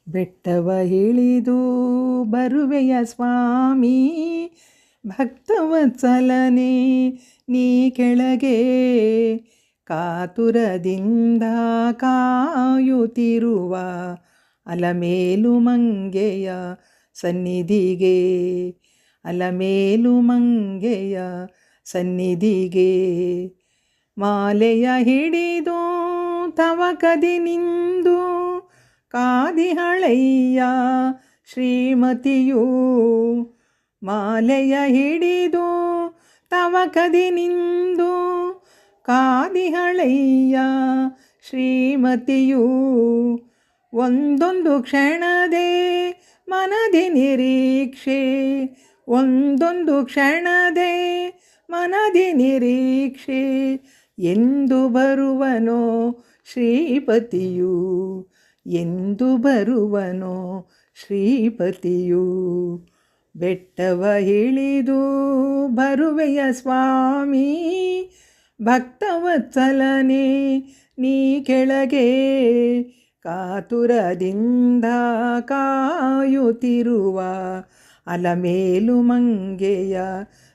ಬೆಟ್ಟವ ಇಳಿದು ಬರುವೆಯ ಸ್ವಾಮಿ, ಭಕ್ತವತ್ಸಲನೆ ನೀ ಕೆಳಗೆ ಕಾತುರದಿಂದ ಕಾಯುತ್ತಿರುವ ಅಲಮೇಲು ಮಂಗೆಯ ಸನ್ನಿಧಿಗೆ, ಅಲಮೇಲು ಮಂಗೆಯ ಸನ್ನಿಧಿಗೆ. ಮಾಲೆಯ ಹಿಡಿದು ತವಕದಿ ನಿಂದು ಕಾದಿಹಳಯ್ಯ ಶ್ರೀಮತಿಯು, ಮಾಲೆಯ ಹಿಡಿದು ತವಕದಿ ನಿಂದು ಕಾದಿಹಳಯ್ಯ ಶ್ರೀಮತಿಯು. ಒಂದೊಂದು ಕ್ಷಣದೇ ಮನದಿ ನಿರೀಕ್ಷೆ, ಒಂದೊಂದು ಕ್ಷಣದೇ ಮನದಿ ನಿರೀಕ್ಷೆ, ಎಂದು ಬರುವನೋ ಶ್ರೀಪತಿಯು, ಎಂದು ಬರುವನೋ ಶ್ರೀಪತಿಯು. ಬೆಟ್ಟವ ಇಳಿದು ಬರುವೆಯ ಸ್ವಾಮಿ, ಭಕ್ತವತ್ಸಲನೆ ನೀ ಕೆಳಗೆ ಕಾತುರದಿಂದ ಕಾಯುತ್ತಿರುವ ಅಲಮೇಲು ಮಂಗೆಯ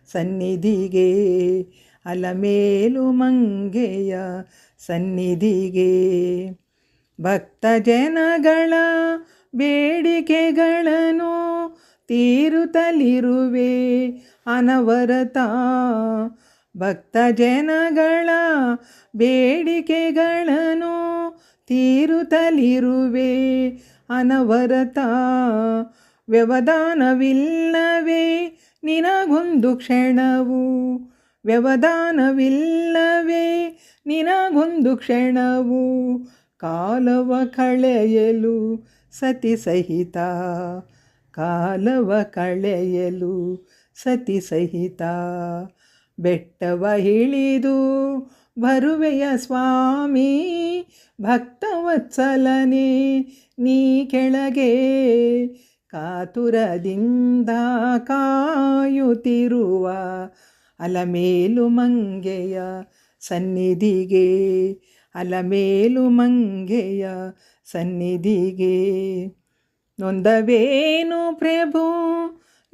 ಸನ್ನಿಧಿಗೆ, ಅಲಮೇಲು ಮಂಗೆಯ ಸನ್ನಿಧಿಗೆ. ಭಕ್ತ ಜನಗಳ ಬೇಡಿಕೆಗಳನ್ನು ತೀರುತ್ತಲಿರುವೆ ಅನವರತ, ಭಕ್ತ ಜನಗಳ ಬೇಡಿಕೆಗಳನ್ನು ತೀರುತ್ತಲಿರುವೆ ಅನವರತ. ವ್ಯವಧಾನವಿಲ್ಲವೇ ನಿನಗೊಂದು ಕ್ಷಣವು, ವ್ಯವಧಾನವಿಲ್ಲವೇ ನಿನಗೊಂದು ಕ್ಷಣವು, ಕಾಲವ ಕಳೆಯಲು ಸತಿ ಸಹಿತ, ಕಾಲವ ಕಳೆಯಲು ಸತಿ ಸಹಿತ. ಬೆಟ್ಟವ ಇಳಿದು ಬರುವೆಯ ಸ್ವಾಮಿ, ಭಕ್ತವತ್ಸಲನೆ ನೀ ಕೆಳಗೆ ಕಾತುರದಿಂದ ಕಾಯುತ್ತಿರುವ ಅಲಮೇಲು ಮಂಗೆಯ ಸನ್ನಿಧಿಗೆ, ಅಲಮೇಲು ಮಂಗೆಯ ಸನ್ನಿಧಿಗೆ. ನೊಂದವೇನು ಪ್ರಭು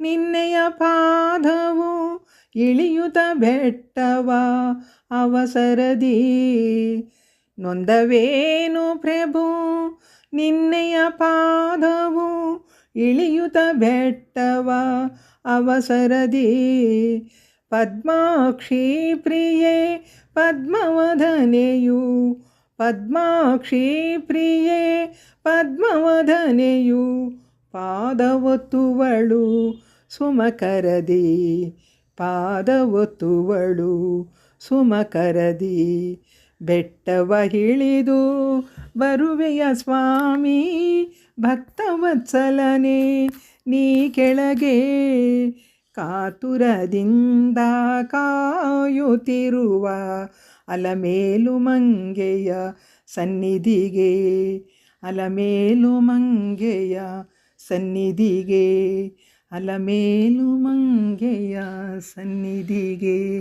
ನಿನ್ನೆಯ ಪಾದವು, ಇಳಿಯುತ್ತ ಬೆಟ್ಟವ ಅವಸರದಿ. ನೊಂದವೇನು ಪ್ರಭು ನಿನ್ನೆಯ ಪಾದವು, ಇಳಿಯುತ್ತ ಬೆಟ್ಟವ ಅವಸರದಿ. ಪದ್ಮಾಕ್ಷಿ ಪ್ರಿಯೆ ಪದ್ಮವದನೆಯು, ಪದ್ಮಾಕ್ಷಿ ಪ್ರಿಯೆ ಪದ್ಮವದನೆಯು, ಪಾದವೊತ್ತುವಳು ಸುಮಕರದಿ, ಪಾದವೊತ್ತುವಳು ಸುಮಕರದಿ. ಬೆಟ್ಟವ ಇಳಿದು ಬರುವೆಯ ಸ್ವಾಮಿ, ಭಕ್ತವತ್ಸಲನೆ ನೀ ಕೆಳಗೆ ಕಾತುರದಿಂದ ಕಾಯುತ್ತಿರುವ ಅಲಮೇಲು ಮಂಗೆಯ ಸನ್ನಿಧಿಗೆ, ಅಲಮೇಲು ಮಂಗೆಯ ಸನ್ನಿಧಿಗೆ, ಅಲಮೇಲು ಮಂಗೆಯ ಸನ್ನಿಧಿಗೆ.